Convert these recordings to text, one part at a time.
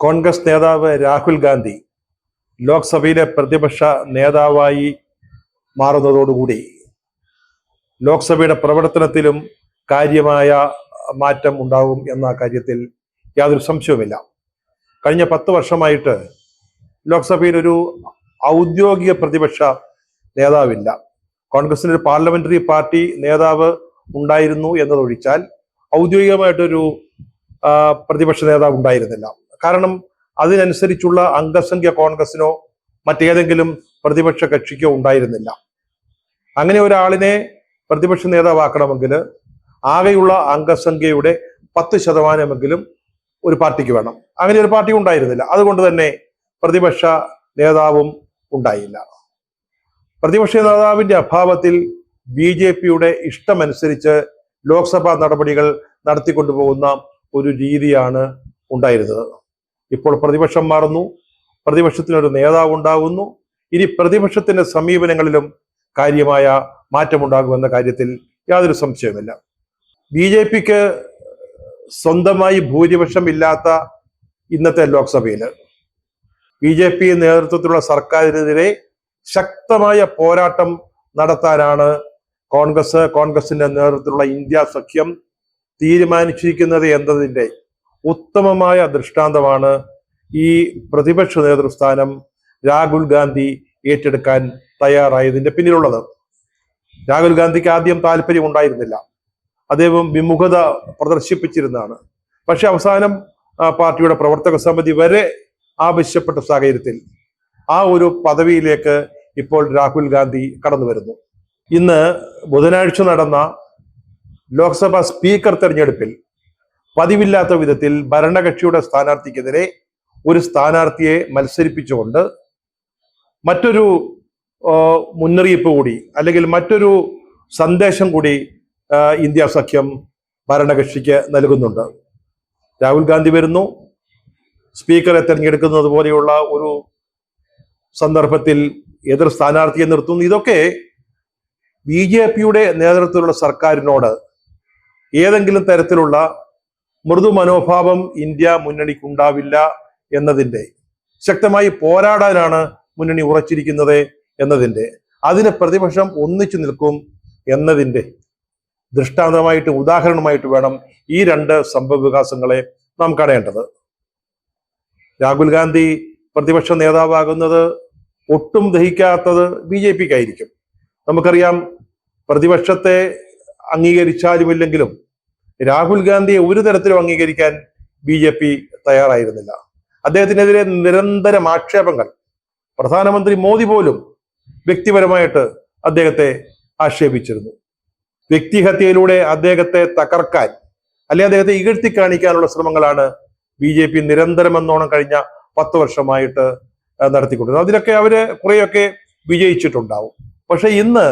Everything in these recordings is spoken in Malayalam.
കോൺഗ്രസ് നേതാവ് രാഹുൽ ഗാന്ധി ലോക്സഭയിലെ പ്രതിപക്ഷ നേതാവായി മാറുന്നതോടുകൂടി ലോക്സഭയുടെ പ്രവർത്തനത്തിലും കാര്യമായ മാറ്റം ഉണ്ടാകും എന്ന കാര്യത്തിൽ യാതൊരു സംശയവുമില്ല. കഴിഞ്ഞ 10 വർഷമായിട്ട് ലോക്സഭയിൽ ഒരു ഔദ്യോഗിക പ്രതിപക്ഷ നേതാവില്ല. കോൺഗ്രസിന് ഒരു പാർലമെന്ററി പാർട്ടി നേതാവ് ഉണ്ടായിരുന്നു എന്നതൊഴിച്ചാൽ ഔദ്യോഗികമായിട്ടൊരു പ്രതിപക്ഷ നേതാവ് ഉണ്ടായിരുന്നില്ല. കാരണം അതിനനുസരിച്ചുള്ള അംഗസംഖ്യ കോൺഗ്രസിനോ മറ്റേതെങ്കിലും പ്രതിപക്ഷ കക്ഷിക്കോ ഉണ്ടായിരുന്നില്ല. അങ്ങനെ ഒരാളിനെ പ്രതിപക്ഷ നേതാവാക്കണമെങ്കിൽ ആകെയുള്ള അംഗസംഖ്യയുടെ 10% ഒരു പാർട്ടിക്ക് വേണം. അങ്ങനെ ഒരു പാർട്ടി ഉണ്ടായിരുന്നില്ല. അതുകൊണ്ട് തന്നെ പ്രതിപക്ഷ നേതാവും ഉണ്ടായില്ല. പ്രതിപക്ഷ നേതാവിന്റെ അഭാവത്തിൽ BJPയുടെ ഇഷ്ടമനുസരിച്ച് ലോക്സഭാ നടപടികൾ നടത്തിക്കൊണ്ടുപോകുന്ന ഒരു രീതിയാണ് ഉണ്ടായിരുന്നത്. ഇപ്പോൾ പ്രതിപക്ഷം മാറുന്നു, പ്രതിപക്ഷത്തിനൊരു നേതാവ് ഉണ്ടാകുന്നു. ഇനി പ്രതിപക്ഷത്തിന്റെ സമീപനങ്ങളിലും കാര്യമായ മാറ്റമുണ്ടാകുമെന്ന കാര്യത്തിൽ യാതൊരു സംശയവുമില്ല. BJPക്ക് സ്വന്തമായി ഭൂരിപക്ഷം ഇല്ലാത്ത ഇന്നത്തെ ലോക്സഭയിൽ BJP നേതൃത്വത്തിലുള്ള സർക്കാരിനെതിരെ ശക്തമായ പോരാട്ടം നടത്താനാണ് കോൺഗ്രസിന്റെ നേതൃത്വത്തിലുള്ള ഇന്ത്യ സഖ്യം തീരുമാനിച്ചിരിക്കുന്നത് എന്നതിൻ്റെ ഉത്തമമായ ദൃഷ്ടാന്തമാണ് ഈ പ്രതിപക്ഷ നേതൃസ്ഥാനം രാഹുൽ ഗാന്ധി ഏറ്റെടുക്കാൻ തയ്യാറായതിന്റെ പിന്നിലുള്ളത്. രാഹുൽ ഗാന്ധിക്ക് ആദ്യം താല്പര്യം ഉണ്ടായിരുന്നില്ല, അദ്ദേഹം വിമുഖത പ്രദർശിപ്പിച്ചിരുന്നതാണ്. പക്ഷെ അവസാനം പാർട്ടിയുടെ പ്രവർത്തക സമിതി വരെ ആവശ്യപ്പെട്ട സാഹചര്യത്തിൽ ആ ഒരു പദവിയിലേക്ക് ഇപ്പോൾ രാഹുൽ ഗാന്ധി കടന്നു വരുന്നു. ഇന്ന് ബുധനാഴ്ച നടന്ന ലോക്സഭാ സ്പീക്കർ തെരഞ്ഞെടുപ്പിൽ പതിവില്ലാത്ത വിധത്തിൽ ഭരണകക്ഷിയുടെ സ്ഥാനാർത്ഥിക്കെതിരെ ഒരു സ്ഥാനാർത്ഥിയെ മത്സരിപ്പിച്ചുകൊണ്ട് മറ്റൊരു മുന്നറിയിപ്പ് കൂടി അല്ലെങ്കിൽ മറ്റൊരു സന്ദേശം കൂടി ഇന്ത്യ സഖ്യം ഭരണകക്ഷിക്ക് നൽകുന്നുണ്ട്. രാഹുൽ ഗാന്ധി വരുന്നു, സ്പീക്കറെ തെരഞ്ഞെടുക്കുന്നത് പോലെയുള്ള ഒരു സന്ദർഭത്തിൽ എതിർ സ്ഥാനാർത്ഥിയെ നിർത്തുന്നു. ഇതൊക്കെ BJPയുടെ നേതൃത്വത്തിലുള്ള സർക്കാരിനോട് ഏതെങ്കിലും തരത്തിലുള്ള മൃദു മനോഭാവം ഇന്ത്യ മുന്നണിക്ക് ഉണ്ടാവില്ല എന്നതിൻ്റെ, ശക്തമായി പോരാടാനാണ് മുന്നണി ഉറച്ചിരിക്കുന്നത് എന്നതിൻ്റെ, അതിന് പ്രതിപക്ഷം ഒന്നിച്ചു നിൽക്കും എന്നതിൻ്റെ ദൃഷ്ടാന്തമായിട്ട് ഉദാഹരണമായിട്ട് വേണം ഈ 2 സംഭവ വികാസങ്ങളെ നാം കാണേണ്ടത്. രാഹുൽ ഗാന്ധി പ്രതിപക്ഷ നേതാവാകുന്നത് ഒട്ടും ദഹിക്കാത്തത് BJPക്കായിരിക്കും. നമുക്കറിയാം, പ്രതിപക്ഷത്തെ അംഗീകരിച്ചാലുമില്ലെങ്കിലും രാഹുൽ ഗാന്ധിയെ ഒരു തരത്തിലും അംഗീകരിക്കാൻ BJP തയ്യാറായിരുന്നില്ല. അദ്ദേഹത്തിനെതിരെ നിരന്തരം ആക്ഷേപങ്ങൾ, പ്രധാനമന്ത്രി മോദി പോലും വ്യക്തിപരമായിട്ട് അദ്ദേഹത്തെ ആക്ഷേപിച്ചിരുന്നു. വ്യക്തിഹത്യയിലൂടെ അദ്ദേഹത്തെ തകർക്കാൻ അല്ലെങ്കിൽ അദ്ദേഹത്തെ ഇകഴ്ത്തി കാണിക്കാനുള്ള ശ്രമങ്ങളാണ് BJP നിരന്തരമെന്നോണം കഴിഞ്ഞ 10 വർഷമായിട്ട് നടത്തിക്കൊണ്ടിരുന്നത്. അതിലൊക്കെ അവര് കുറെയൊക്കെ വിജയിച്ചിട്ടുണ്ടാവും. പക്ഷെ ഇന്ന്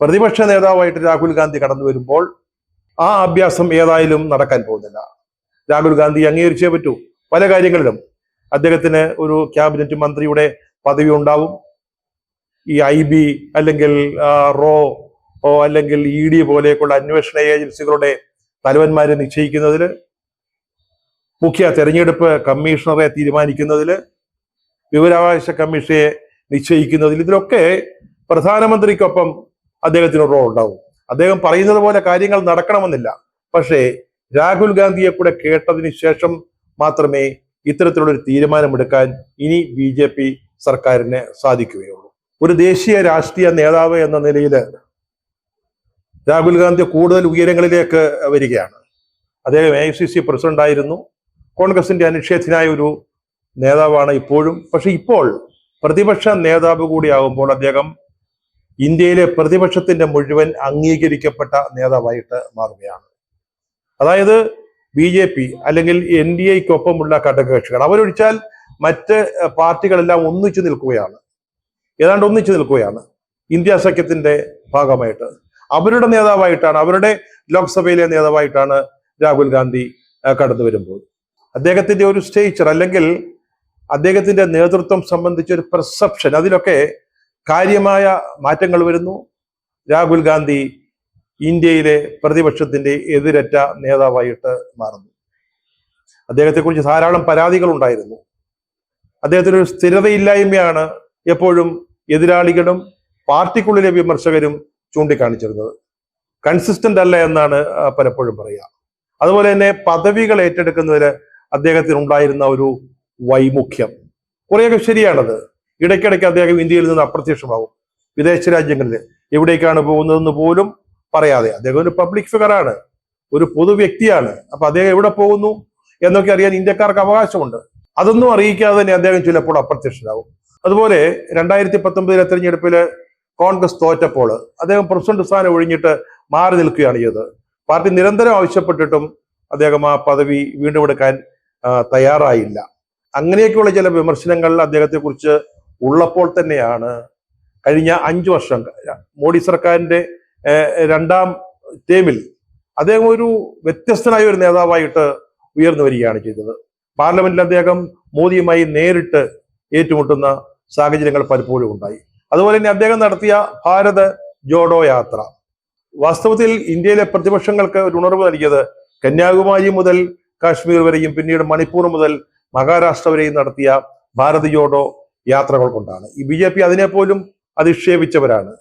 പ്രതിപക്ഷ നേതാവായിട്ട് രാഹുൽ ഗാന്ധി കടന്നു വരുമ്പോൾ ആ അഭ്യാസം ഏതായാലും നടക്കാൻ പോകുന്നില്ല. രാഹുൽ ഗാന്ധി അംഗീകരിച്ചേ പറ്റൂ. പല കാര്യങ്ങളിലും അദ്ദേഹത്തിന് ഒരു ക്യാബിനറ്റ് മന്ത്രിയുടെ പദവി ഉണ്ടാവും. ഈ IB അല്ലെങ്കിൽ റോ അല്ലെങ്കിൽ ED പോലെയൊക്കെയുള്ള അന്വേഷണ ഏജൻസികളുടെ തലവന്മാരെ നിശ്ചയിക്കുന്നതിൽ, മുഖ്യ തെരഞ്ഞെടുപ്പ് കമ്മീഷണറെ തീരുമാനിക്കുന്നതിൽ, വിവരാവകാശ കമ്മീഷനെ നിശ്ചയിക്കുന്നതിൽ, ഇതിലൊക്കെ പ്രധാനമന്ത്രിക്കൊപ്പം അദ്ദേഹത്തിന് റോൾ ഉണ്ടാവും. അദ്ദേഹം പറയുന്നത് പോലെ കാര്യങ്ങൾ നടക്കണമെന്നില്ല. പക്ഷേ രാഹുൽ ഗാന്ധിയെ കൂടെ കേട്ടതിന് ശേഷം മാത്രമേ ഇത്തരത്തിലുള്ളൊരു തീരുമാനമെടുക്കാൻ ഇനി BJP സർക്കാരിന് സാധിക്കുകയുള്ളൂ. ഒരു ദേശീയ രാഷ്ട്രീയ നേതാവ് എന്ന നിലയിൽ രാഹുൽ ഗാന്ധി കൂടുതൽ ഉയരങ്ങളിലേക്ക് വരികയാണ്. അദ്ദേഹം AICC പ്രസിഡന്റ് ആയിരുന്നു, കോൺഗ്രസിന്റെ അനിഷേധ്യനായ ഒരു നേതാവാണ് ഇപ്പോഴും. പക്ഷെ ഇപ്പോൾ പ്രതിപക്ഷ നേതാവ് കൂടിയാകുമ്പോൾ അദ്ദേഹം ഇന്ത്യയിലെ പ്രതിപക്ഷത്തിന്റെ മുഴുവൻ അംഗീകരിക്കപ്പെട്ട നേതാവായിട്ട് മാറുകയാണ്. അതായത് BJP അല്ലെങ്കിൽ NDAയ്ക്കൊപ്പമുള്ള ഘടകകക്ഷികൾ അവരൊഴിച്ചാൽ മറ്റ് പാർട്ടികളെല്ലാം ഒന്നിച്ചു നിൽക്കുകയാണ്, ഏതാണ്ട് ഒന്നിച്ചു നിൽക്കുകയാണ് ഇന്ത്യ സഖ്യത്തിന്റെ ഭാഗമായിട്ട്. അവരുടെ നേതാവായിട്ടാണ്, അവരുടെ ലോക്സഭയിലെ നേതാവായിട്ടാണ് രാഹുൽ ഗാന്ധി കടന്നു വരുമ്പോൾ അദ്ദേഹത്തിന്റെ ഒരു സ്റ്റേച്ചർ അല്ലെങ്കിൽ അദ്ദേഹത്തിന്റെ നേതൃത്വം സംബന്ധിച്ച ഒരു പെർസെപ്ഷൻ, അതിലൊക്കെ കാര്യമായ മാറ്റങ്ങൾ വരുന്നു. രാഹുൽ ഗാന്ധി ഇന്ത്യയിലെ പ്രതിപക്ഷത്തിന്റെ എതിരറ്റ നേതാവായിട്ട് മാറുന്നു. അദ്ദേഹത്തെക്കുറിച്ച് ധാരാളം പരാതികൾ ഉണ്ടായിരുന്നു. അദ്ദേഹത്തിന് ഒരു സ്ഥിരതയില്ലായ്മയാണ് എപ്പോഴും എതിരാളികളും പാർട്ടിക്കുള്ളിലെ വിമർശകരും ചൂണ്ടിക്കാണിച്ചിരുന്നത്. കൺസിസ്റ്റന്റ് അല്ല എന്നാണ് പലപ്പോഴും പറയുക. അതുപോലെ തന്നെ പദവികൾ ഏറ്റെടുക്കുന്നതിൽ അദ്ദേഹത്തിന് ഉണ്ടായിരുന്ന ഒരു വൈമുഖ്യം കുറേയൊക്കെ ശരിയാണത്. ഇടയ്ക്കിടയ്ക്ക് അദ്ദേഹം ഇന്ത്യയിൽ നിന്ന് അപ്രത്യക്ഷമാകും, വിദേശ രാജ്യങ്ങളിൽ എവിടേക്കാണ് പോകുന്നതെന്ന് പോലും പറയാതെ. അദ്ദേഹം ഒരു പബ്ലിക് ഫിഗറാണ്, ഒരു പൊതു വ്യക്തിയാണ്. അപ്പൊ അദ്ദേഹം എവിടെ പോകുന്നു എന്നൊക്കെ അറിയാൻ ഇന്ത്യക്കാർക്ക് അവകാശമുണ്ട്. അതൊന്നും അറിയിക്കാതെ തന്നെ അദ്ദേഹം ചിലപ്പോൾ അപ്രത്യക്ഷനാകും. അതുപോലെ 2019 തെരഞ്ഞെടുപ്പിൽ കോൺഗ്രസ് തോറ്റപ്പോൾ അദ്ദേഹം പ്രസിഡന്റ് സ്ഥാനം ഒഴിഞ്ഞിട്ട് മാറി നിൽക്കുകയാണ് ചെയ്തത്. പാർട്ടി നിരന്തരം ആവശ്യപ്പെട്ടിട്ടും അദ്ദേഹം ആ പദവി വീണ്ടും എടുക്കാൻ തയ്യാറായില്ല. അങ്ങനെയൊക്കെയുള്ള ചില വിമർശനങ്ങൾ അദ്ദേഹത്തെ കുറിച്ച് ഉള്ളപ്പോൾ തന്നെയാണ് കഴിഞ്ഞ 5 വർഷം മോഡി സർക്കാരിന്റെ രണ്ടാം ടേമിൽ അദ്ദേഹം ഒരു വ്യത്യസ്തനായ ഒരു നേതാവായിട്ട് ഉയർന്നു വരികയാണ് ചെയ്തത്. പാർലമെന്റിൽ അദ്ദേഹം മോദിയുമായി നേരിട്ട് ഏറ്റുമുട്ടുന്ന സാഹചര്യങ്ങൾ പലപ്പോഴും ഉണ്ടായി. അതുപോലെ തന്നെ അദ്ദേഹം നടത്തിയ ഭാരത് ജോഡോ യാത്ര വാസ്തവത്തിൽ ഇന്ത്യയിലെ പ്രതിപക്ഷങ്ങൾക്ക് ഒരു ഉണർവ് നൽകിയത് കന്യാകുമാരി മുതൽ കാശ്മീർ വരെയും പിന്നീട് മണിപ്പൂർ മുതൽ മഹാരാഷ്ട്ര വരെയും നടത്തിയ ഭാരത് ജോഡോ യാത്രകൾ കൊണ്ടാണ്. ഈ BJP അതിനെപ്പോലും അധിക്ഷേപിച്ചവരാണ്.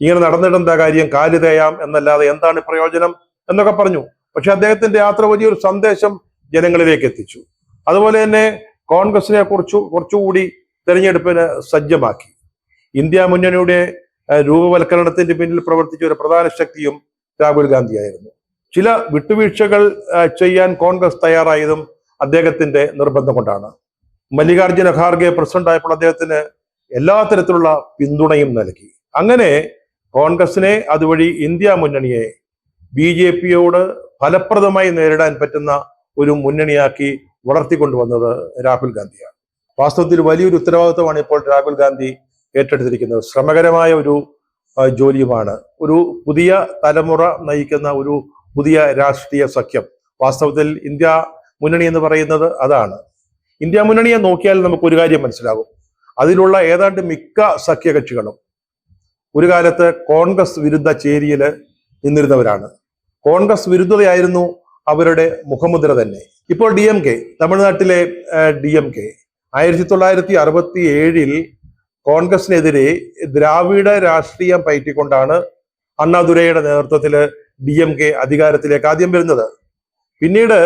ഇങ്ങനെ നടന്നിട്ടെന്താ കാര്യം, കാല് തേയാം എന്നല്ലാതെ എന്താണ് പ്രയോജനം എന്നൊക്കെ പറഞ്ഞു. പക്ഷെ അദ്ദേഹത്തിന്റെ യാത്ര വലിയൊരു സന്ദേശം ജനങ്ങളിലേക്ക് എത്തിച്ചു. അതുപോലെ തന്നെ കോൺഗ്രസിനെ കുറച്ചുകൂടി തെരഞ്ഞെടുപ്പിന് സജ്ജമാക്കി. ഇന്ത്യ മുന്നണിയുടെ രൂപവൽക്കരണത്തിന്റെ പിന്നിൽ പ്രവർത്തിച്ച ഒരു പ്രധാന ശക്തിയും രാഹുൽ ഗാന്ധിയായിരുന്നു. ചില വിട്ടുവീഴ്ചകൾ ചെയ്യാൻ കോൺഗ്രസ് തയ്യാറായതും അദ്ദേഹത്തിന്റെ നിർബന്ധം കൊണ്ടാണ്. മല്ലികാർജുന ഖാർഗെ പ്രസിഡന്റ് ആയപ്പോൾ അദ്ദേഹത്തിന് എല്ലാ തരത്തിലുള്ള പിന്തുണയും നൽകി. അങ്ങനെ കോൺഗ്രസിനെ അതുവഴി ഇന്ത്യ മുന്നണിയെ BJPയോട് ഫലപ്രദമായി നേരിടാൻ പറ്റുന്ന ഒരു മുന്നണിയാക്കി വളർത്തിക്കൊണ്ടുവന്നത് രാഹുൽ ഗാന്ധിയാണ്. വാസ്തവത്തിൽ വലിയൊരു ഉത്തരവാദിത്വമാണ് ഇപ്പോൾ രാഹുൽ ഗാന്ധി ഏറ്റെടുത്തിരിക്കുന്നത്. ശ്രമകരമായ ഒരു ജോലിയുമാണ്. ഒരു പുതിയ തലമുറ നയിക്കുന്ന ഒരു പുതിയ രാഷ്ട്രീയ സഖ്യം. വാസ്തവത്തിൽ ഇന്ത്യ മുന്നണി എന്ന് പറയുന്നത് അതാണ്. ഇന്ത്യ മുന്നണിയെ നോക്കിയാൽ നമുക്ക് ഒരു കാര്യം മനസ്സിലാകും. അതിലുള്ള ഏതാണ്ട് മിക്ക സഖ്യകക്ഷികളും ഒരു കാലത്ത് കോൺഗ്രസ് വിരുദ്ധ ചേരിയിൽ നിന്നിരുന്നവരാണ്. കോൺഗ്രസ് വിരുദ്ധതയായിരുന്നു അവരുടെ മുഖമുദ്ര തന്നെ. ഇപ്പോൾ DMK, തമിഴ്നാട്ടിലെ DMK 1967 കോൺഗ്രസിനെതിരെ ദ്രാവിഡ രാഷ്ട്രീയം പയറ്റിക്കൊണ്ടാണ് അണ്ണാദുരൈയുടെ നേതൃത്വത്തിൽ DMK അധികാരത്തിലേക്ക് ആദ്യം വരുന്നത്. പിന്നീട്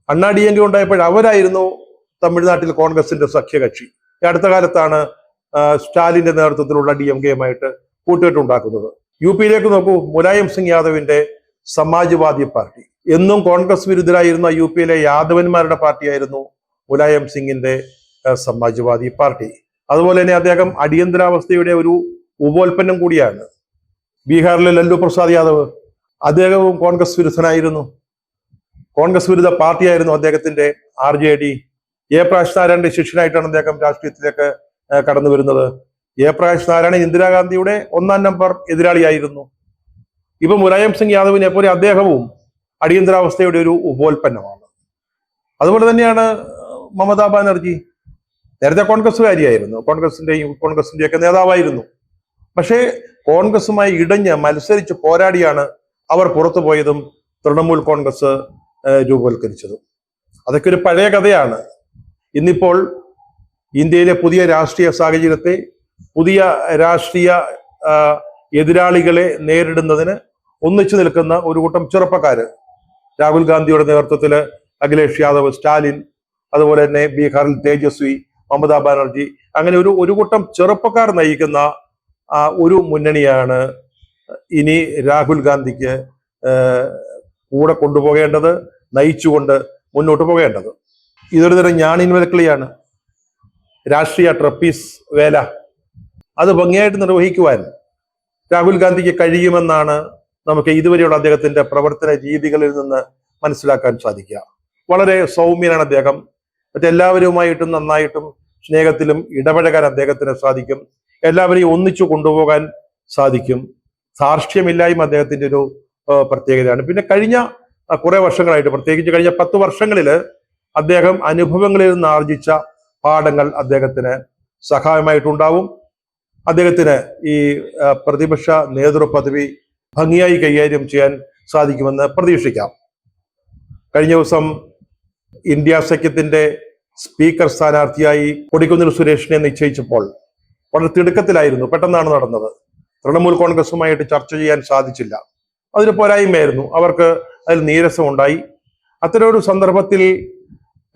അണ്ണാ DMK ഉണ്ടായപ്പോൾ അവരായിരുന്നു തമിഴ്നാട്ടിൽ കോൺഗ്രസിന്റെ സഖ്യകക്ഷി. ഈ അടുത്ത കാലത്താണ് സ്റ്റാലിന്റെ നേതൃത്വത്തിലുള്ള DMKയുമായിട്ട് കൂട്ടുകെട്ടുണ്ടാക്കുന്നത്. UPയിലേക്ക് നോക്കൂ, മുലായം സിംഗ് യാദവിന്റെ സമാജ്വാദി പാർട്ടി. എന്നും കോൺഗ്രസ് വിരുദ്ധരായിരുന്ന UPയിലെ യാദവന്മാരുടെ പാർട്ടിയായിരുന്നു മുലായം സിംഗിന്റെ സമാജ്വാദി പാർട്ടി. അതുപോലെ തന്നെ അദ്ദേഹം അടിയന്തരാവസ്ഥയുടെ ഒരു ഉപോൽപ്പന്നം കൂടിയാണ്. ബീഹാറിലെ ലല്ലു പ്രസാദ് യാദവ്, അദ്ദേഹവും കോൺഗ്രസ് വിരുദ്ധനായിരുന്നു. കോൺഗ്രസ് വിരുദ്ധ പാർട്ടിയായിരുന്നു അദ്ദേഹത്തിന്റെ RJD. ജയപ്രകാശ് നാരായണന്റെ ശിഷ്യനായിട്ടാണ് അദ്ദേഹം രാഷ്ട്രീയത്തിലേക്ക് കടന്നു വരുന്നത്. ജയപ്രകാശ് നാരായണൻ ഇന്ദിരാഗാന്ധിയുടെ 1ാം നമ്പർ എതിരാളിയായിരുന്നു. ഇപ്പൊ മുലായം സിംഗ് യാദവിനെ പോലെ അദ്ദേഹവും അടിയന്തരാവസ്ഥയുടെ ഒരു ഉപോൽപ്പന്നമാണ്. അതുപോലെ തന്നെയാണ് മമതാ ബാനർജി. നേരത്തെ കോൺഗ്രസ്സുകാരിയായിരുന്നു, കോൺഗ്രസിന്റെയൊക്കെ നേതാവായിരുന്നു. പക്ഷേ കോൺഗ്രസുമായി ഇടഞ്ഞ് മത്സരിച്ച് പോരാടിയാണ് അവർ പുറത്തു പോയതും തൃണമൂൽ കോൺഗ്രസ് രൂപവൽക്കരിച്ചതും. അതൊക്കെ ഒരു പഴയ കഥയാണ്. ഇന്നിപ്പോൾ ഇന്ത്യയിലെ പുതിയ രാഷ്ട്രീയ സാഹചര്യത്തെ, പുതിയ രാഷ്ട്രീയ എതിരാളികളെ നേരിടുന്നതിന് ഒന്നിച്ചു നിൽക്കുന്ന ഒരു കൂട്ടം ചെറുപ്പക്കാര്, രാഹുൽ ഗാന്ധിയുടെ നേതൃത്വത്തിൽ അഖിലേഷ് യാദവ്, സ്റ്റാലിൻ, അതുപോലെ തന്നെ ബീഹാറിൽ തേജസ്വി, മമതാ ബാനർജി, അങ്ങനെ ഒരു കൂട്ടം ചെറുപ്പക്കാർ നയിക്കുന്ന ഒരു മുന്നണിയാണ് ഇനി രാഹുൽ ഗാന്ധിക്ക് കൂടെ കൊണ്ടുപോകേണ്ടത്, നയിച്ചുകൊണ്ട് മുന്നോട്ട് പോകേണ്ടത്. ഇതൊരു തരം ഞാണിൻ വേലക്കളിയാണ്, രാഷ്ട്രീയ ട്രപ്പീസ് വേല. അത് ഭംഗിയായിട്ട് നിർവഹിക്കുവാൻ രാഹുൽ ഗാന്ധിക്ക് കഴിയുമെന്നാണ് നമുക്ക് ഇതുവരെയുള്ള അദ്ദേഹത്തിന്റെ പ്രവർത്തന രീതികളിൽ നിന്ന് മനസ്സിലാക്കാൻ സാധിക്കുക. വളരെ സൗമ്യനാണ് അദ്ദേഹം. മറ്റെല്ലാവരുമായിട്ടും നന്നായിട്ടും സ്നേഹത്തിലും ഇടപഴകാൻ അദ്ദേഹത്തിന് സാധിക്കും. എല്ലാവരെയും ഒന്നിച്ചു കൊണ്ടുപോകാൻ സാധിക്കും. ധാർഷ്ട്യമില്ലായ്മ അദ്ദേഹത്തിന്റെ ഒരു പ്രത്യേകതയാണ്. പിന്നെ കഴിഞ്ഞ കുറെ വർഷങ്ങളായിട്ട്, പ്രത്യേകിച്ച് കഴിഞ്ഞ 10 വർഷങ്ങളിൽ അദ്ദേഹം അനുഭവങ്ങളിൽ നിന്ന് ആർജിച്ച പാഠങ്ങൾ അദ്ദേഹത്തിന് സഹായമായിട്ടുണ്ടാവും. അദ്ദേഹത്തിന് ഈ പ്രതിപക്ഷ നേതൃപദവി ഭംഗിയായി കൈകാര്യം ചെയ്യാൻ സാധിക്കുമെന്ന് പ്രതീക്ഷിക്കാം. കഴിഞ്ഞ ദിവസം ഇന്ത്യ സഖ്യത്തിന്റെ സ്പീക്കർ സ്ഥാനാർത്ഥിയായി കൊടിക്കുന്നിൽ സുരേഷിനെ നിശ്ചയിച്ചപ്പോൾ വളരെ തിടുക്കത്തിലായിരുന്നു, പെട്ടെന്നാണ് നടന്നത്. തൃണമൂൽ കോൺഗ്രസുമായിട്ട് ചർച്ച ചെയ്യാൻ സാധിച്ചില്ല. അതൊരു പോരായ്മയായിരുന്നു, അവർക്ക് അതിൽ നീരസമുണ്ടായി. അത്തരമൊരു സന്ദർഭത്തിൽ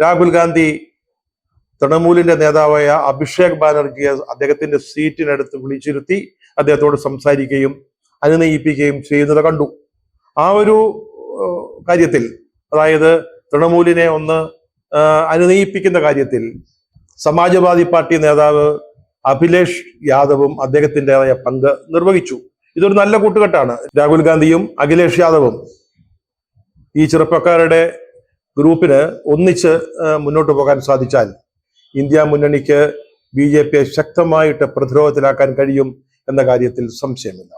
രാഹുൽ ഗാന്ധി തൃണമൂലിന്റെ നേതാവായ അഭിഷേക് ബാനർജിയെ അദ്ദേഹത്തിന്റെ സീറ്റിനടുത്ത് വിളിച്ചിരുത്തി അദ്ദേഹത്തോട് സംസാരിക്കുകയും അനുനയിപ്പിക്കുകയും ചെയ്യുന്നത് കണ്ടു. ആ ഒരു കാര്യത്തിൽ, അതായത് തൃണമൂലിനെ ഒന്ന് അനുനയിപ്പിക്കുന്ന കാര്യത്തിൽ സമാജ്വാദി പാർട്ടി നേതാവ് അഖിലേഷ് യാദവും അദ്ദേഹത്തിൻ്റെതായ പങ്ക് നിർവഹിച്ചു. ഇതൊരു നല്ല കൂട്ടുകെട്ടാണ്. രാഹുൽ ഗാന്ധിയും അഖിലേഷ് യാദവും ഈ ചെറുപ്പക്കാരുടെ ഗ്രൂപ്പിന് ഒന്നിച്ച് മുന്നോട്ട് പോകാൻ സാധിച്ചാൽ ഇന്ത്യ മുന്നണിക്ക് BJP ശക്തമായിട്ട് പ്രതിരോധത്തിലാക്കാൻ കഴിയും എന്ന കാര്യത്തിൽ സംശയമില്ല.